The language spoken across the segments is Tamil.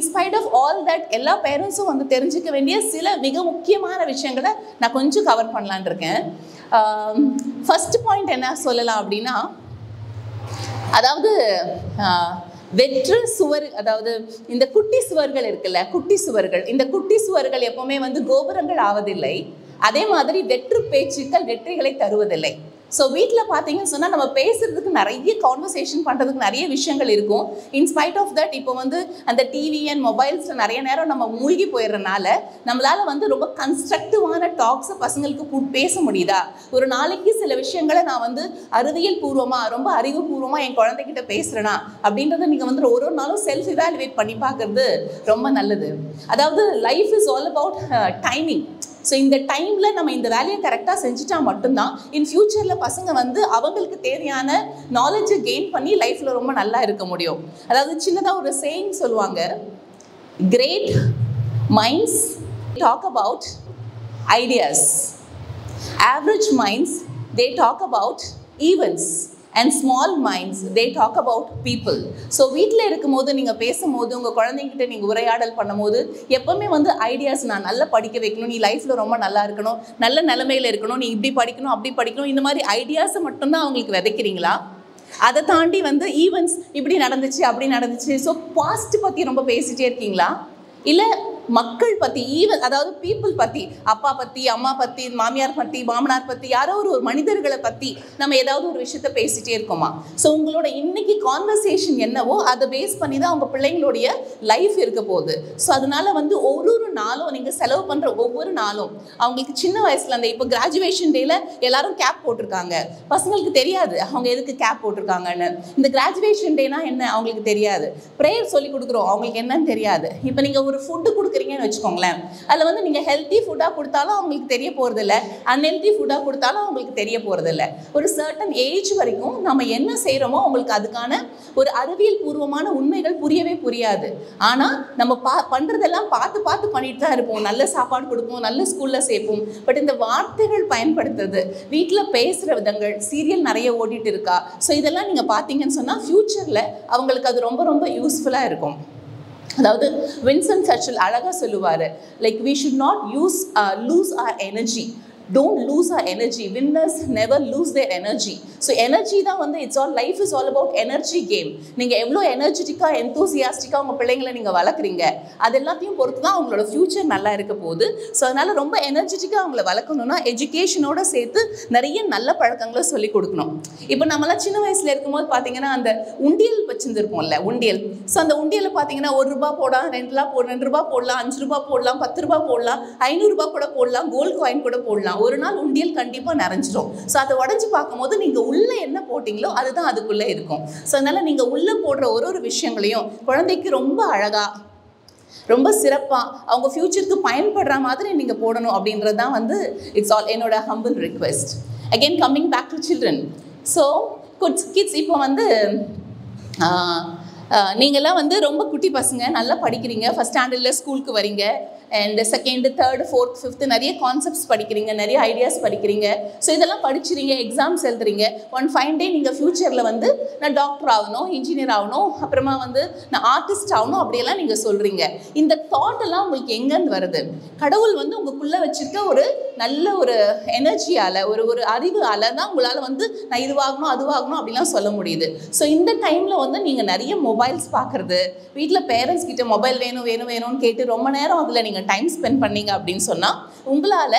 ஸ்பைட் ஆஃப் ஆல் தட் எல்லா பேரண்ட்ஸும் வந்து தெரிஞ்சுக்க வேண்டிய சில மிக முக்கியமான விஷயங்களை நான் கொஞ்சம் கவர் பண்ணலான் இருக்கேன். ஃபர்ஸ்ட் பாயிண்ட் என்ன சொல்லலாம் அப்படின்னா, அதாவது வெற்று சுவர், அதாவது இந்த குட்டி சுவர்கள் இருக்குல்ல, குட்டி சுவர்கள், இந்த குட்டி சுவர்கள் எப்பவுமே வந்து கோபுரங்கள் ஆவதில்லை. அதே மாதிரி வெற்று பேச்சுக்கள் வெற்றிகளை தருவதில்லை. ஸோ வீட்டில் பார்த்தீங்கன்னு சொன்னால் நம்ம பேசுறதுக்கு நிறைய கான்வர்சேஷன் பண்ணுறதுக்கு நிறைய விஷயங்கள் இருக்கும். இன்ஸ்பைட் ஆஃப் தட் இப்போ வந்து அந்த டிவி அண்ட் மொபைல்ஸில் நிறைய நேரம் நம்ம மூழ்கி போயிடுறதுனால நம்மளால் வந்து ரொம்ப கன்ஸ்ட்ரக்டிவான டாக்ஸை பசங்களுக்கு பேச முடியுதா? ஒரு நாளைக்கு சில விஷயங்களை நான் வந்து அறிவியல் பூர்வமாக, ரொம்ப அறிவுபூர்வமாக என் குழந்தைகிட்ட பேசுகிறேன்னா அப்படின்றத நீங்கள் வந்து ஒரு நாளும் செல்ஃப் இவாலுவேட் பண்ணி பார்க்குறது ரொம்ப நல்லது. அதாவது life is all about timing. So இந்த டைமில் நம்ம இந்த வேலையை கரெக்டாக செஞ்சுட்டா மட்டும்தான் இன் ஃபியூச்சரில் பசங்க வந்து அவங்களுக்கு தேவையான நாலேஜை கெயின் பண்ணி லைஃப்பில் ரொம்ப நல்லா இருக்க முடியும். அதாவது சின்னதாக ஒரு சேயிங் சொல்லுவாங்க, great minds talk about ideas, average minds they talk about events, and small minds they talk about people. So வீட்டில் இருக்கும்போது நீங்கள் பேசும்போது, உங்கள் குழந்தைங்கிட்ட நீங்கள் உரையாடல் பண்ணும்போது எப்போவுமே வந்து ஐடியாஸ், நான் நல்லா படிக்க வைக்கணும், நீ லைஃப்பில் ரொம்ப நல்லா இருக்கணும், நல்ல நிலைமையில் இருக்கணும், நீ இப்படி படிக்கணும் அப்படி படிக்கணும், இந்த மாதிரி ஐடியாஸை மட்டும்தான் அவங்களுக்கு விதைக்கிறீங்களா? அதை தாண்டி வந்து ஈவெண்ட்ஸ் இப்படி நடந்துச்சு அப்படி நடந்துச்சு, ஸோ பாஸ்ட் பற்றி ரொம்ப பேசிகிட்டே இருக்கீங்களா? இல்லை மக்கள் பற்றி, ஈவன் அதாவது பீப்புள் பற்றி, அப்பா பற்றி, அம்மா பற்றி, மாமியார் பற்றி, மாமனார் பற்றி, யாரோ ஒரு மனிதர்களை பற்றி நம்ம ஏதாவது ஒரு விஷயத்த பேசிகிட்டே இருக்கோமா? ஸோ உங்களோட இன்னைக்கு கான்வர்சேஷன் என்னவோ அதை பேஸ் பண்ணி தான் அவங்க பிள்ளைங்களுடைய லைஃப் இருக்க போகுது. ஸோ அதனால வந்து ஒவ்வொரு நாளும் நீங்கள் செலவு பண்ணுற ஒவ்வொரு நாளும் அவங்களுக்கு சின்ன வயசில் அந்த இப்போ கிராஜுவேஷன் டேயில் எல்லாரும் கேப் போட்டிருக்காங்க, பசங்களுக்கு தெரியாது அவங்க எதுக்கு கேப் போட்டிருக்காங்கன்னு. இந்த கிராஜுவேஷன் டேனா என்ன அவங்களுக்கு தெரியாது, ப்ரேயர் சொல்லி கொடுக்குறோம் அவங்களுக்கு என்னன்னு தெரியாது. இப்போ நீங்கள் ஒரு ஃபுட்டு கொடுக்குறீங்கன்னு வச்சுக்கோங்களேன், அதில் வந்து நீங்கள் ஹெல்த்தி ஃபுட்டாக கொடுத்தாலும் அவங்களுக்கு தெரிய போகிறதில்ல, அன்ஹெல்த்தி ஃபுட்டாக கொடுத்தாலும் அவங்களுக்கு தெரிய போகிறதில்ல. ஒரு சர்டன் ஏஜ் வரைக்கும் நம்ம என்ன செய்கிறோமோ அவங்களுக்கு அதுக்கான ஒரு அறிவியல் பூர்வமான உண்மைகள் புரியவே புரியாது. ஆனால் நம்ம பண்ணுறதெல்லாம் பார்த்து பார்த்து பண்ணிட்டு தான் இருப்போம். நல்ல சாப்பாடு கொடுப்போம், நல்ல ஸ்கூலில் சேர்ப்போம். பட் இந்த வார்த்தைகள் பயன்படுத்துறது, வீட்டில் பேசுகிற விதங்கள், சீரியல் நிறைய ஓடிட்டு இருக்கா, ஸோ இதெல்லாம் நீங்கள் பார்த்தீங்கன்னு சொன்னால் ஃப்யூச்சரில் அவங்களுக்கு அது ரொம்ப ரொம்ப யூஸ்ஃபுல்லாக இருக்கும். அதாவது வின்சன் சர்ச்சில் அழகாக சொல்லுவார், like we should not lose our energy. Don't lose our energy. Winners never lose their energy. So energy தான் வந்து it's all, life is all about energy game. நீங்கள் எவ்வளோ எனர்ஜெட்டிக்காக எந்தூசியாஸ்டிக்காக உங்கள் பிள்ளைங்களை நீங்கள் வளர்க்குறீங்க அது எல்லாத்தையும் பொறுத்து தான் அவங்களோட ஃப்யூச்சர் நல்லா இருக்க போகுது. ஸோ அதனால் ரொம்ப எனர்ஜெட்டிக்காக அவங்கள வளர்க்கணுன்னா எஜுகேஷனோட சேர்த்து நிறைய நல்ல பழக்கங்களை சொல்லிக் கொடுக்கணும். இப்போ நம்மளாம் சின்ன வயசில் இருக்கும்போது பார்த்தீங்கன்னா அந்த உண்டியல் வச்சுருந்துருப்போம்ல, உண்டியல். ஸோ அந்த உண்டியலில் பார்த்தீங்கன்னா ₹1 போடலாம், ₹2 போடலாம், ₹5 போடலாம், ₹10 போடலாம், ₹500 கூட போடலாம், கோல்டு காயின் கூட போடலாம். ஒரு நாள் உண்டியல் கண்டிப்பாக நிறைஞ்சிடும். ஸோ அதை உடஞ்சி பார்க்கும்போது நீங்கள் உள்ளே என்ன போட்டிங்களோ அதுதான் அதுக்குள்ளே இருக்கும். ஸோ அதனால் நீங்கள் உள்ளே போடுற ஒரு விஷயங்களையும் குழந்தைக்கு ரொம்ப அழகாக, ரொம்ப சிறப்பாக, அவங்க ஃப்யூச்சருக்கு பயன்படுற மாதிரி நீங்கள் போடணும் அப்படின்றது தான் வந்து இட்ஸ் ஆல் என்னோட humble request. Again coming back to children. So kids இப்போ வந்து நீங்கள்லாம் வந்து ரொம்ப குட்டி பசங்க, நல்லா படிக்கிறீங்க, ஃபஸ்ட் ஸ்டாண்டர்டில் ஸ்கூலுக்கு வரீங்க, and second, third, fourth, fifth நிறைய கான்செப்ட்ஸ் படிக்கிறீங்க, நிறைய ஐடியாஸ் படிக்கிறீங்க. ஸோ இதெல்லாம் படிச்சுறீங்க, எக்ஸாம்ஸ் எழுதுறீங்க. ஒன் ஃபைன் டே நீங்கள் ஃப்யூச்சரில் வந்து நான் டாக்டர் ஆகணும், இன்ஜினியர் ஆகணும், அப்புறமா வந்து நான் ஆர்டிஸ்ட் ஆகணும் அப்படியெல்லாம் நீங்கள் சொல்கிறீங்க. இந்த தாட்டெல்லாம் உங்களுக்கு எங்கேருந்து வருது? கடவுள் வந்து உங்களுக்குள்ளே வச்சுருக்க ஒரு நல்ல ஒரு எனர்ஜியால், ஒரு அறிவால் தான் உங்களால் வந்து நான் இதுவாகணும் அதுவாகணும் அப்படிலாம் சொல்ல முடியுது. ஸோ இந்த டைமில் வந்து நீங்கள் நிறைய மொபைல்ஸ் பார்க்குறது, வீட்டில் பேரண்ட்ஸ் கிட்ட மொபைல் வேணும் வேணும் வேணும்னு கேட்டு ரொம்ப நேரம் அதில் நீங்கள் டைம் ஸ்பெண்ட் பண்ணீங்க அப்படின்னு சொன்னால் உங்களால்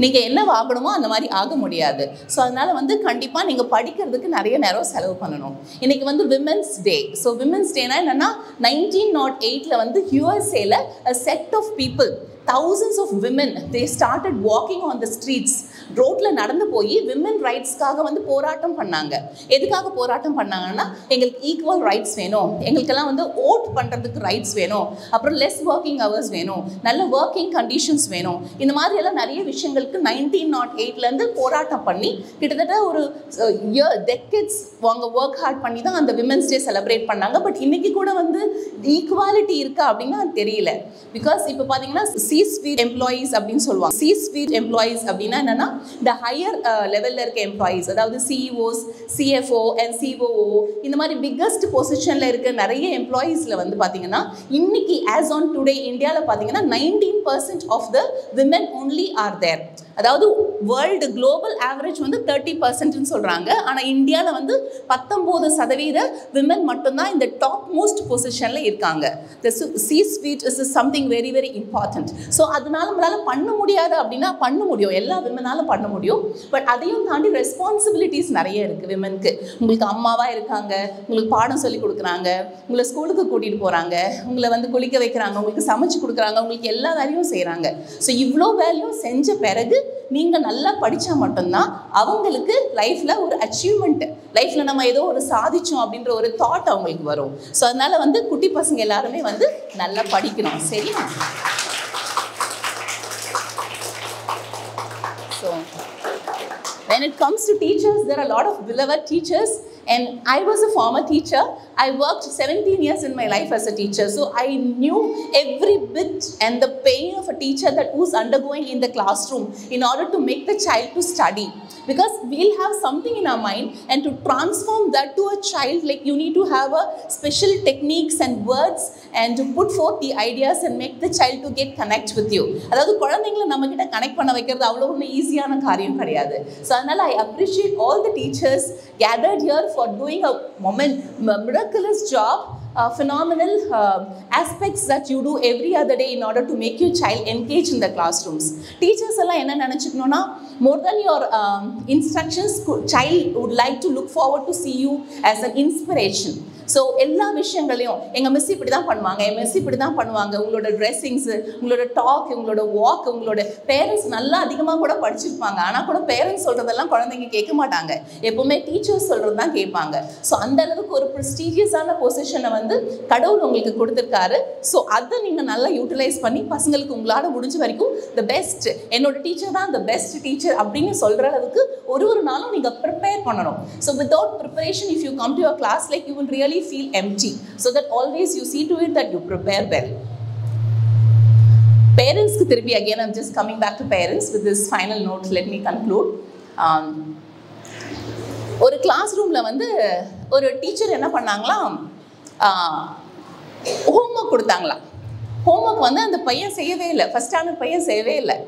நீங்கள் என்ன வாங்கணுமோ அந்த மாதிரி ஆக முடியாது. ஸோ அதனால் வந்து கண்டிப்பாக நீங்கள் படிக்கிறதுக்கு நிறைய நேரம் செலவு பண்ணணும். இன்றைக்கி வந்து விமென்ஸ் டே. ஸோ விமென்ஸ் டேனா என்னென்னா 1908 வந்து யூஎஸ்ஏல a set of people, thousands of women, they started walking on the streets. ரோட்டில் நடந்து போய் விமன் ரைட்ஸ்க்காக வந்து போராட்டம் பண்ணாங்க. எதுக்காக போராட்டம் பண்ணாங்கன்னா, எங்களுக்கு ஈக்குவல் ரைட்ஸ் வேணும், எங்களுக்கெல்லாம் வந்து ஓட் பண்ணுறதுக்கு ரைட்ஸ் வேணும், அப்புறம் லெஸ் ஒர்க்கிங் ஹவர்ஸ் வேணும், நல்ல ஒர்க்கிங் கண்டிஷன்ஸ் வேணும். இந்த மாதிரியெல்லாம் நிறைய விஷயங்களுக்கு 1908 போராட்டம் பண்ணி கிட்டத்தட்ட ஒரு டெக்கேட்ஸ் அவங்க ஒர்க் ஹார்ட் பண்ணி தான் அந்த விமென்ஸ் டே செலிப்ரேட் பண்ணாங்க. பட் இன்றைக்கி கூட வந்து ஈக்குவாலிட்டி இருக்கா அப்படின்னா அது தெரியல. பிகாஸ் இப்போ பார்த்தீங்கன்னா C-suite employees அப்படின்னு சொல்லுவாங்க. C-suite employees அப்படின்னா என்னன்னா இந்த ஹையர் லெவல்ல இருக்க எம்ப்ளாயீஸ், அதாவது CEOs, CFO and COO, இந்த மாதிரி பிக்கஸ்ட் பொசிஷன்ல இருக்க நிறைய எம்ப்ளாயீஸ்ல வந்து பாத்தீங்கன்னா இன்னைக்கு as on today இந்தியாவில் பாத்தீங்கன்னா 19% of the women only are there. அதாவது வேர்ல்டு குளோபல் ஆவரேஜ் வந்து 30% சொல்றாங்க. ஆனால் இந்தியாவில் வந்து 19% விமன் மட்டும்தான் இந்த டாப் மோஸ்ட் பொசிஷன்ல இருக்காங்க. The C-suite is something very very important. So அதனால நம்மளால பண்ண முடியாது அப்படின்னா பண்ண முடியும், எல்லா விமனாலும் பண்ண முடியும். பட் அதையும் தாண்டி ரெஸ்பான்சிபிலிட்டிஸ் நிறைய இருக்கு விமனுக்கு. உங்களுக்கு அம்மாவா இருக்காங்க, உங்களுக்கு பாடம் சொல்லி கொடுக்குறாங்க, உங்களை ஸ்கூலுக்கு கூட்டிட்டு போறாங்க, உங்களை வந்து குளிக்க வைக்கிறாங்க, உங்களுக்கு சமைச்சு கொடுக்குறாங்க, உங்களுக்கு எல்லா வேலையும் செய்யறாங்க. ஸோ இவ்வளோ வேலையும் செஞ்ச பிறகு நீங்க நல்லா படிச்சா மட்டும்தான் அவங்களுக்கு லைஃப்ல ஒரு அச்சீவ்மெண்ட், லைஃப்ல நம்ம ஏதோ ஒரு சாதிச்சோம் அப்படின்ற ஒரு தாட் அவங்களுக்கு வரும். ஸோ அதனால வந்து குட்டி பசங்க எல்லாருமே வந்து நல்லா படிக்கணும். சரியா? So when it comes to teachers, there are a lot of beloved teachers, and I was a former teacher. I worked 17 years in my life as a teacher, so I knew every bit and the pain of a teacher that was undergoing in the classroom in order to make the child to study, because we'll have something in our mind, and to transform that to a child, like you need to have a special techniques and words and to put forth the ideas and make the child to get connect with you. அதாவது குழந்தைகளை நம்ம கிட்ட கனெக்ட் பண்ண வைக்கிறது அவ்வளோ ஒன்றும் ஈஸியான காரியம் கிடையாது. ஸோ அதனால I appreciate all the teachers gathered here for doing a miraculous job, phenomenal aspects that you do every other day in order to make your child engage in the classrooms. Teachers எல்லாம் என்ன நினைச்சுக்கணும்னா, more than your instructions, child would like to look forward to see you as an inspiration. So எல்லா விஷயங்களையும் எங்கள் மிஸ் இப்படி தான் பண்ணுவாங்க, என் மிஸ் இப்படி தான் பண்ணுவாங்க, உங்களோட ட்ரெஸ்ஸிங்ஸு, உங்களோட டாக், உங்களோட வாக், உங்களோட பேரண்ட்ஸ் நல்லா அதிகமாக கூட படிச்சிருப்பாங்க, ஆனால் கூட பேரண்ட்ஸ் சொல்கிறதெல்லாம் குழந்தைங்க கேட்க மாட்டாங்க, எப்போவுமே டீச்சர்ஸ் சொல்கிறது தான் கேட்பாங்க. ஸோ அந்த அளவுக்கு ஒரு ப்ரெஸ்டீஜியஸான பொசிஷனை வந்து கடவுள் உங்களுக்கு கொடுத்துருக்காரு. ஸோ அதை நீங்கள் நல்லா யூட்டிலைஸ் பண்ணி பசங்களுக்கு உங்களால் முடிஞ்ச வரைக்கும் த பெஸ்ட், என்னோட டீச்சர் தான் த பெஸ்ட் டீச்சர் அப்படின்னு சொல்கிற அளவுக்கு ஒரு நாளும் நீங்கள் ப்ரிப்பேர் பண்ணணும். So without preparation if you come to your class, like you will really feel empty, so that always you see to it that you prepare well. Parents ku thiruppi again, I'm just coming back to parents with this final note. Let me conclude. ஒரு கிளாஸ் ரூம்ல வந்து ஒரு டீச்சர் என்ன பண்ணாங்களாம், ஹோம்ஒர்க் கொடுத்தாங்களாம். ஹோம்ஒர்க் வந்து அந்த பையன் செய்யவே இல்லை, ஃபர்ஸ்ட் ஸ்டாண்டர்ட் பையன் செய்யவே இல்லை.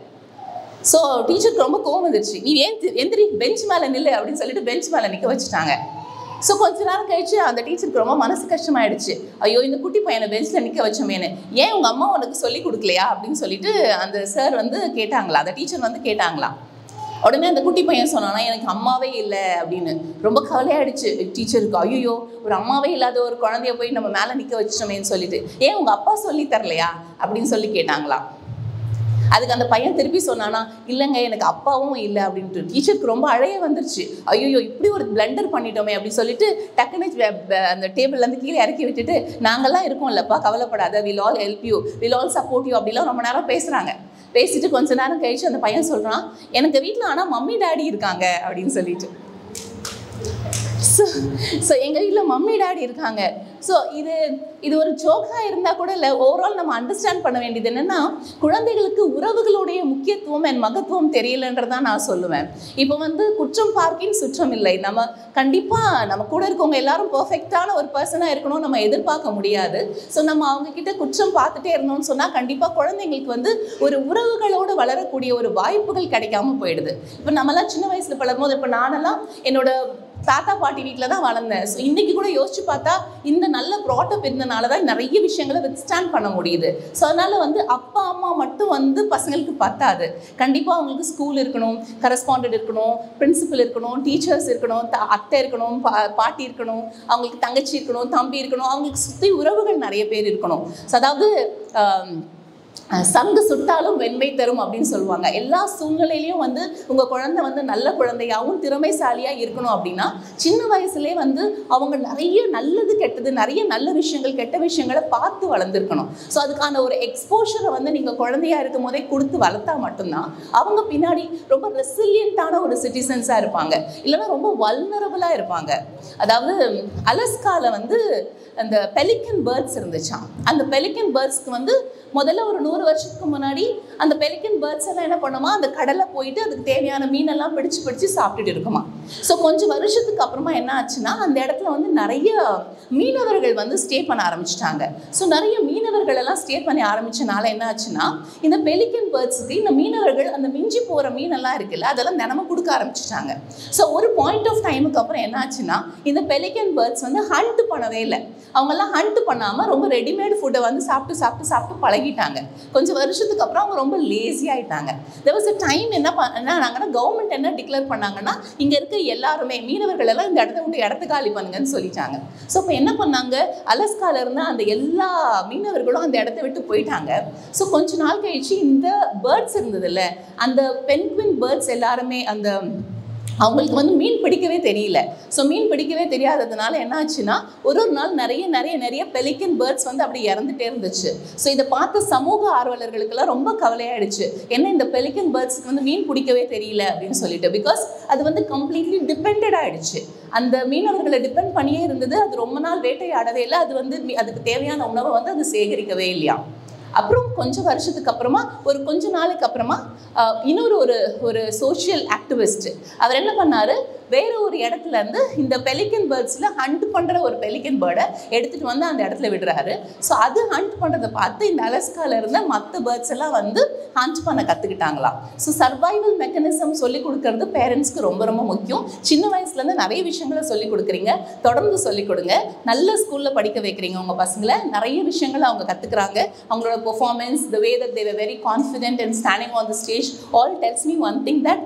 ஸோ டீச்சருக்கு ரொம்ப கோவம் வந்துருச்சு. நீ ஏன் எந்திரி, பெஞ்ச் மேலே நில்லு அப்படின்னு சொல்லிட்டு பெஞ்ச் மேலே நிற்க வச்சுட்டாங்க. ஸோ கொஞ்ச நேரம் கழிச்சு அந்த டீச்சருக்கு ரொம்ப மனசு கஷ்டமாயிடுச்சு. ஐயோ, இந்த குட்டி பையனை பெஞ்சில் நிற்க வச்சோமேனு, ஏன் உங்கள் அம்மா உனக்கு சொல்லி கொடுக்கலையா அப்படின்னு சொல்லிட்டு அந்த சார் வந்து கேட்டாங்களா, அந்த டீச்சர் வந்து கேட்டாங்களா. உடனே அந்த குட்டி பையன் சொன்னானா, எனக்கு அம்மாவே இல்லை அப்படின்னு. ரொம்ப கவலையாயிடுச்சு டீச்சருக்கு. ஐயோ, ஒரு அம்மாவே இல்லாத ஒரு குழந்தைய போய் நம்ம மேலே நிற்க வச்சோமேன்னு சொல்லிட்டு, ஏன் உங்கள் அப்பா சொல்லி தரலையா அப்படின்னு சொல்லி கேட்டாங்களா. அதுக்கு அந்த பையன் திருப்பி சொன்னானா, இல்லைங்க எனக்கு அப்பாவும் இல்லை அப்படின்ட்டு. டீச்சருக்கு ரொம்ப அழைய வந்துருச்சு. ஐயோ, இப்படி ஒரு பிளண்டர் பண்ணிட்டோமே அப்படின்னு சொல்லிட்டு டக்குன்னு அந்த டேபிள்லேருந்து கீழே இறக்கி விட்டுட்டு, நாங்கள்லாம் இருக்கோம் இல்லைப்பா, கவலைப்படாத, will all help you, will all support you அப்படிலாம் ரொம்ப நேரம் பேசுகிறாங்க. பேசிட்டு கொஞ்ச நேரம் கழிச்சு அந்த பையன் சொல்கிறான், எனக்கு வீட்டில் ஆனால் மம்மி டாடி இருக்காங்க அப்படின்னு சொல்லிட்டு. ஸோ எங்கள் வீட்டில் மம்மி டாடி இருக்காங்க. ஸோ இது ஒரு ஜோக்காக இருந்தால் கூட இல்லை, ஓவரால் நம்ம அண்டர்ஸ்டாண்ட் பண்ண வேண்டியது என்னென்னா, குழந்தைகளுக்கு உறவுகளுடைய முக்கியத்துவம் அண்ட் மகத்துவம் தெரியலைன்றதான் நான் சொல்லுவேன். இப்போ வந்து குற்றம் பார்க்கின் சுற்றம் இல்லை. நம்ம கண்டிப்பாக நம்ம கூட இருக்கவங்க எல்லாரும் பர்ஃபெக்டான ஒரு பர்சனாக இருக்கணும் நம்ம எதிர்பார்க்க முடியாது. ஸோ நம்ம அவங்கக்கிட்ட குற்றம் பார்த்துட்டே இருந்தோம்னு சொன்னால் கண்டிப்பாக குழந்தைங்களுக்கு வந்து ஒரு உறவுகளோடு வளரக்கூடிய ஒரு வாய்ப்புகள் கிடைக்காம போயிடுது. இப்போ நம்மலாம் சின்ன வயசில் பழகும்போது, இப்போ நானெல்லாம் என்னோட தாத்தா பாட்டி வீட்டில் தான் வளர்ந்தேன். ஸோ இன்றைக்கி கூட யோசிச்சு பார்த்தா இந்த நல்ல ப்ராட்டப் இருந்தனால தான் நிறைய விஷயங்களை வித்ஸ்டாண்ட் பண்ண முடியுது. ஸோ அதனால் வந்து அப்பா அம்மா மட்டும் வந்து பசங்களுக்கு பத்தாது. கண்டிப்பாக அவங்களுக்கு ஸ்கூல் இருக்கணும், கரஸ்பாண்டன்ட் இருக்கணும், பிரின்சிபல் இருக்கணும், டீச்சர்ஸ் இருக்கணும், அத்தை இருக்கணும், பாட்டி இருக்கணும், அவங்களுக்கு தங்கச்சி இருக்கணும், தம்பி இருக்கணும், அவங்களுக்கு சுற்றி உறவுகள் நிறைய பேர் இருக்கணும். ஸோ அதாவது சங்கு சுட்டாலும் வெண்மை தரும் அப்படின்னு சொல்லுவாங்க. எல்லா சூழ்நிலையிலையும் வந்து உங்கள் குழந்தை வந்து நல்ல குழந்தையாகவும் திறமைசாலியாக இருக்கணும் அப்படின்னா சின்ன வயசுலேயே வந்து அவங்க நிறைய நல்லது கெட்டது, நிறைய நல்ல விஷயங்கள் கெட்ட விஷயங்களை பார்த்து வளர்ந்துருக்கணும். ஸோ அதுக்கான ஒரு எக்ஸ்போஷரை வந்து நீங்கள் குழந்தையாக இருக்கும் போதே கொடுத்து வளர்த்தா மட்டும்தான் அவங்க பின்னாடி ரொம்ப ரெசிலியண்ட்டான ஒரு சிட்டிசன்ஸாக இருப்பாங்க, இல்லைன்னா ரொம்ப வல்னரபுளாக இருப்பாங்க. அதாவது அலஸ்காவில் வந்து அந்த பெலிக்கன் பேர்ட்ஸ் இருந்துச்சான். அந்த பெலிக்கன் பேர்ட்ஸ்க்கு வந்து முதல்ல ஒரு 100 100 வருஷத்துக்கு முன்னாடி அந்த பெலிக்கன் பேர்ட்ஸ் எல்லாம் என்ன பண்ணுமா, அந்த கடலை போயிட்டு அதுக்கு தேவையான மீனெல்லாம் பிடிச்சு சாப்பிட்டுட்டு இருக்குமா. ஸோ கொஞ்சம் வருஷத்துக்கு அப்புறமா என்ன ஆச்சுன்னா அந்த இடத்துல வந்து நிறைய மீனவர்கள் வந்து ஸ்டே பண்ண ஆரம்பிச்சிட்டாங்க. ஸோ நிறைய மீனவர்கள் எல்லாம் ஸ்டே பண்ணி ஆரம்பிச்சனால என்ன ஆச்சுன்னா இந்த பெலிக்கன் பேர்ட்ஸுக்கு இந்த மீனவர்கள் அந்த மிஞ்சி போகிற மீனெல்லாம் இருக்குல்ல அதெல்லாம் தினமும் கொடுக்க ஆரம்பிச்சிட்டாங்க. ஸோ ஒரு பாயிண்ட் ஆஃப் டைமுக்கு அப்புறம் என்ன ஆச்சுன்னா இந்த பெலிக்கன் பேர்ட்ஸ் வந்து ஹண்ட் பண்ணவே இல்லை. அவங்கெல்லாம் ஹண்ட் பண்ணாமல் ரொம்ப ரெடிமேட் ஃபுட்டை வந்து சாப்பிட்டு பழகிட்டாங்க. கொஞ்சம் வருஷத்துக்கு அப்புறம் அவங்க ரொம்ப லேசி ஆகிட்டாங்க. தேர் வாஸ் அ டைம் என்ன பண்ணாங்கன்னா கவர்மெண்ட் என்ன டிக்ளேர் பண்ணாங்கன்னா இங்கே இருக்க எல்லாருமே மீனவர்கள் எல்லாம் இந்த இடத்த விட்டு இடத்த காலி பண்ணுங்கன்னு சொல்லிட்டாங்க. ஸோ இப்போ என்ன பண்ணாங்க, அலஸ்கால இருந்து அந்த எல்லா மீனவர்களும் அந்த இடத்த விட்டு போயிட்டாங்க. ஸோ கொஞ்ச நாள் கழிச்சு இந்த பேர்ட்ஸ் இருந்ததுல்ல அந்த பென்குயின் பேர்ட்ஸ் எல்லாருமே அந்த அவங்களுக்கு வந்து மீன் பிடிக்கவே தெரியல. ஸோ மீன் பிடிக்கவே தெரியாததுனால என்ன ஆச்சுன்னா ஒரு நாள் நிறைய பெலிக்கன் பேர்ட்ஸ் வந்து அப்படி இறந்துட்டே இருந்துச்சு. ஸோ இதை பார்த்த சமூக ஆர்வலர்களுக்கெல்லாம் ரொம்ப கவலையாயிடுச்சு. என்ன இந்த பெலிக்கன் பேர்ட்ஸுக்கு வந்து மீன் பிடிக்கவே தெரியல அப்படின்னு சொல்லிட்டு. பிகாஸ் அது வந்து கம்ப்ளீட்லி டிபெண்டட் ஆகிடுச்சு. அந்த மீனவர்களை டிபெண்ட் பண்ணியே இருந்தது. அது ரொம்ப நாள் வேட்டையாடவே இல்லை. அது வந்து அதுக்கு தேவையான உணவை வந்து அது சேகரிக்கவே இல்லையா. அப்புறம் கொஞ்சம் வருஷத்துக்கு அப்புறமா கொஞ்ச நாளுக்கு அப்புறமா இன்னொரு ஒரு சோஷியல் ஆக்டிவிஸ்ட் அவர் என்ன பண்ணாரு, வேற ஒரு இடத்துல இருந்து இந்த பெலிக்கன் பேர்ட்ஸில் ஹண்ட் பண்ணுற ஒரு பெலிக்கன் பேர்டை எடுத்துகிட்டு வந்து அந்த இடத்துல விடுறாரு. ஸோ அது ஹண்ட் பண்ணுறதை பார்த்து இந்த அலஸ்கால இருந்த மற்ற பேர்ட்ஸ் எல்லாம் வந்து ஹண்ட் பண்ண கற்றுக்கிட்டாங்களாம். ஸோ சர்வைவல் மெக்கானிசம் சொல்லிக் கொடுக்கறது பேரண்ட்ஸ்க்கு ரொம்ப ரொம்ப முக்கியம். சின்ன வயசுலேருந்து நிறைய விஷயங்களை சொல்லிக் கொடுக்குறீங்க, தொடர்ந்து சொல்லிக் கொடுங்க. நல்ல ஸ்கூலில் படிக்க வைக்கிறீங்க உங்கள் பசங்களை, நிறைய விஷயங்களை அவங்க கற்றுக்குறாங்க. அவங்களோட performance, the way that they were very confident and standing on the stage, all tells me one thing, that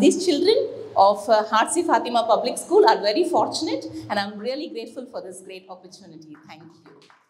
these children of Harsi Fatima Public School are very fortunate, and I'm really grateful for this great opportunity. Thank you.